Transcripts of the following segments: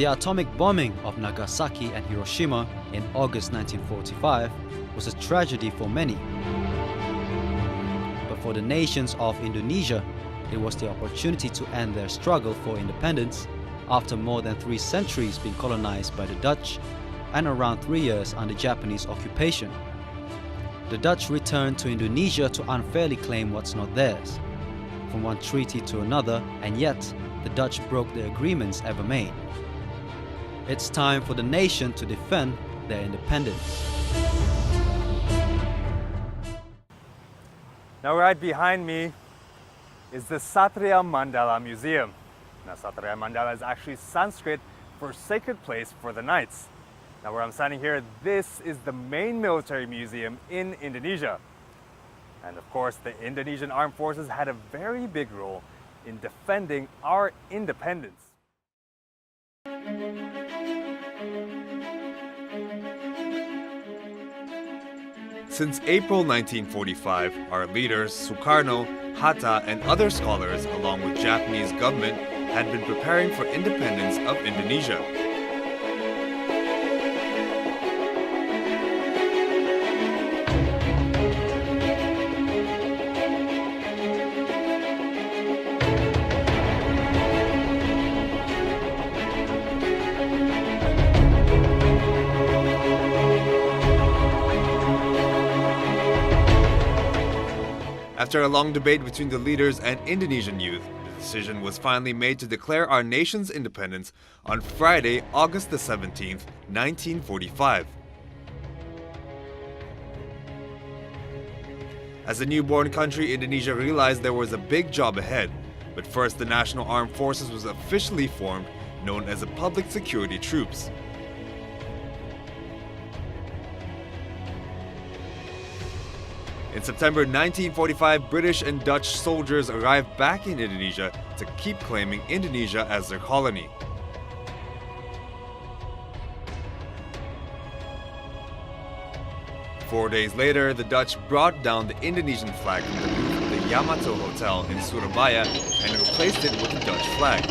The atomic bombing of Nagasaki and Hiroshima in August 1945 was a tragedy for many. But for the nations of Indonesia, it was the opportunity to end their struggle for independence after more than 3 centuries being colonized by the Dutch and around 3 years under Japanese occupation. The Dutch returned to Indonesia to unfairly claim what's not theirs, from one treaty to another, and yet the Dutch broke the agreements ever made. It's time for the nation to defend their independence. Now right behind me is the Satria Mandala Museum. Now Satria Mandala is actually Sanskrit for sacred place for the knights. Now where I'm standing here, this is the main military museum in Indonesia. And of course, the Indonesian Armed Forces had a very big role in defending our independence. Since April 1945, our leaders, Sukarno, Hatta, and other scholars, along with Japanese government, had been preparing for independence of Indonesia. After a long debate between the leaders and Indonesian youth, the decision was finally made to declare our nation's independence on Friday, August the 17th, 1945. As a newborn country, Indonesia realized there was a big job ahead. But first, the National Armed Forces was officially formed, known as the Public Security Troops. In September 1945, British and Dutch soldiers arrived back in Indonesia to keep claiming Indonesia as their colony. Four days later, the Dutch brought down the Indonesian flag from the roof of the Yamato Hotel in Surabaya and replaced it with the Dutch flag.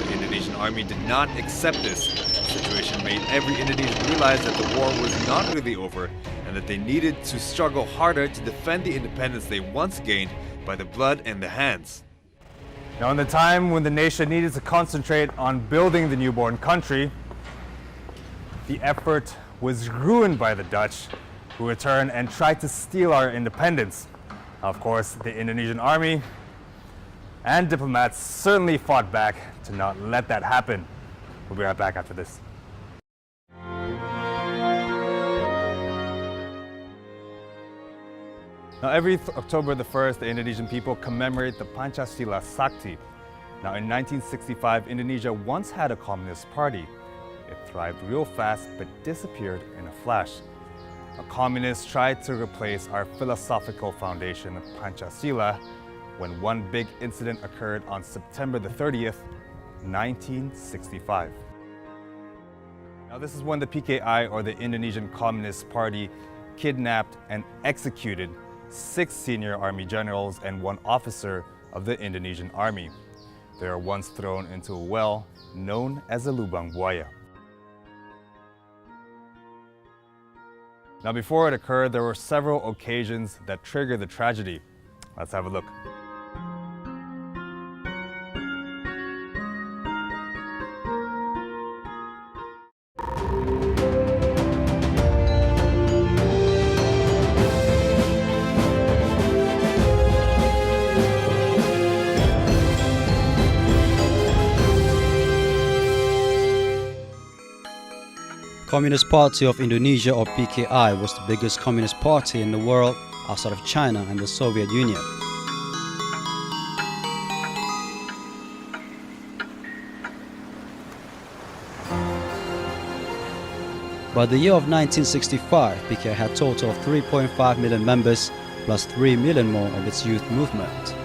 The Indonesian army did not accept this. The situation made every Indonesian realize that the war was not really over and that they needed to struggle harder to defend the independence they once gained by the blood and the hands. Now, in the time when the nation needed to concentrate on building the newborn country, the effort was ruined by the Dutch, who returned and tried to steal our independence. Of course, the Indonesian army and diplomats certainly fought back to not let that happen. We'll be right back after this. Now, every October the 1st, the Indonesian people commemorate the Pancasila Sakti. Now, in 1965, Indonesia once had a communist party. It thrived real fast, but disappeared in a flash. A communist tried to replace our philosophical foundation, Pancasila, when one big incident occurred on September the 30th, 1965. Now, this is when the PKI, or the Indonesian Communist Party, kidnapped and executed 6 senior army generals and 1 officer of the Indonesian army. They were once thrown into a well known as the Lubang Buaya. Now, before it occurred, there were several occasions that triggered the tragedy. Let's have a look. Communist Party of Indonesia, or PKI, was the biggest communist party in the world outside of China and the Soviet Union. By the year of 1965, PKI had a total of 3.5 million members, plus 3 million more of its youth movement.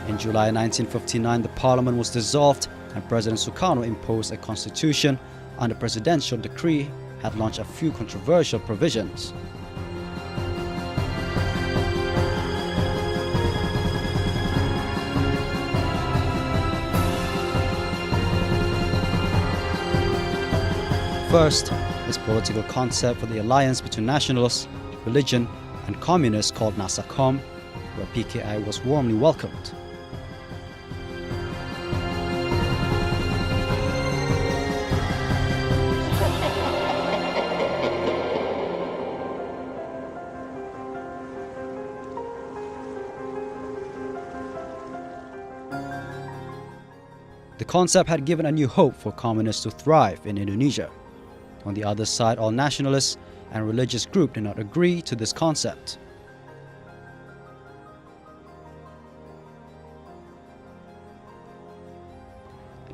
In July 1959, the parliament was dissolved and President Sukarno imposed a constitution and the presidential decree had launched a few controversial provisions. First, this political concept for the alliance between nationalists, religion, and communists called Nasakom, where PKI was warmly welcomed. The concept had given a new hope for communists to thrive in Indonesia. On the other side, all nationalists and religious groups did not agree to this concept.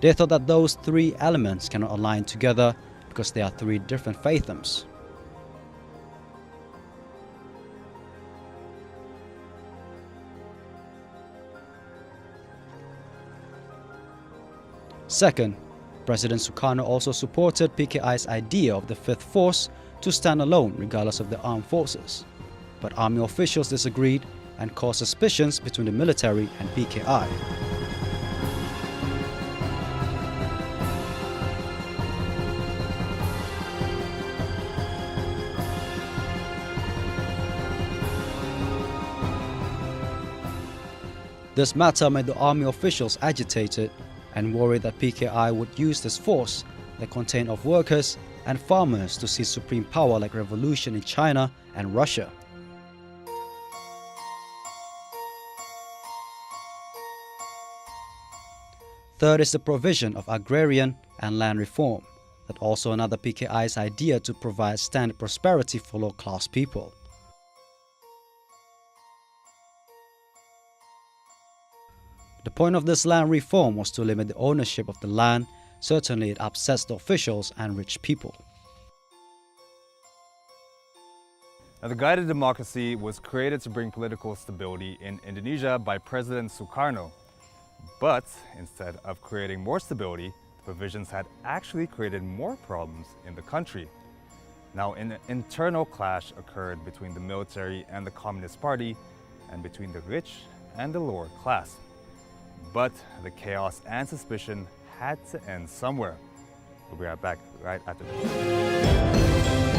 They thought that those three elements cannot align together because they are three different faithms. Second, President Sukarno also supported PKI's idea of the fifth force to stand alone regardless of the armed forces. But army officials disagreed and caused suspicions between the military and PKI. This matter made the army officials agitated and worried that PKI would use this force that contained of workers and farmers to seize supreme power like revolution in China and Russia. Third is the provision of agrarian and land reform, that also another PKI's idea to provide standard prosperity for low-class people. The point of this land reform was to limit the ownership of the land. Certainly it upsets the officials and rich people. Now, the guided democracy was created to bring political stability in Indonesia by President Sukarno. But instead of creating more stability, the provisions had actually created more problems in the country. Now, an internal clash occurred between the military and the Communist Party, and between the rich and the lower class. But the chaos and suspicion had to end somewhere. We'll be right back right after this.